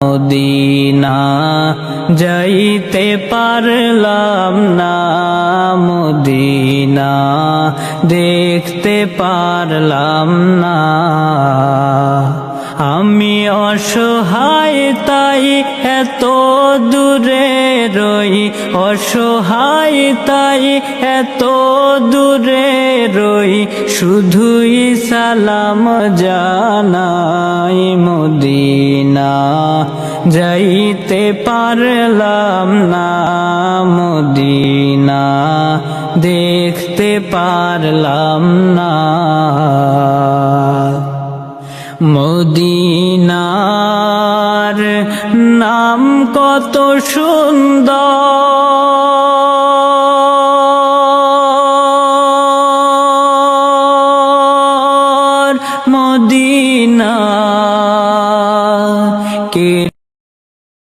Medina যাইতে পারলাম না, মদিনা দেখতে পারলাম না। আমি অসহায় তাই এত দূরে রই, অসহায় তাই এত দূরে রই, শুধুই সালাম জানাই। মদিনা যাইতে পারলাম না, মদিনা দেখতে পারলাম না। মদিনার নাম কত সুন্দর,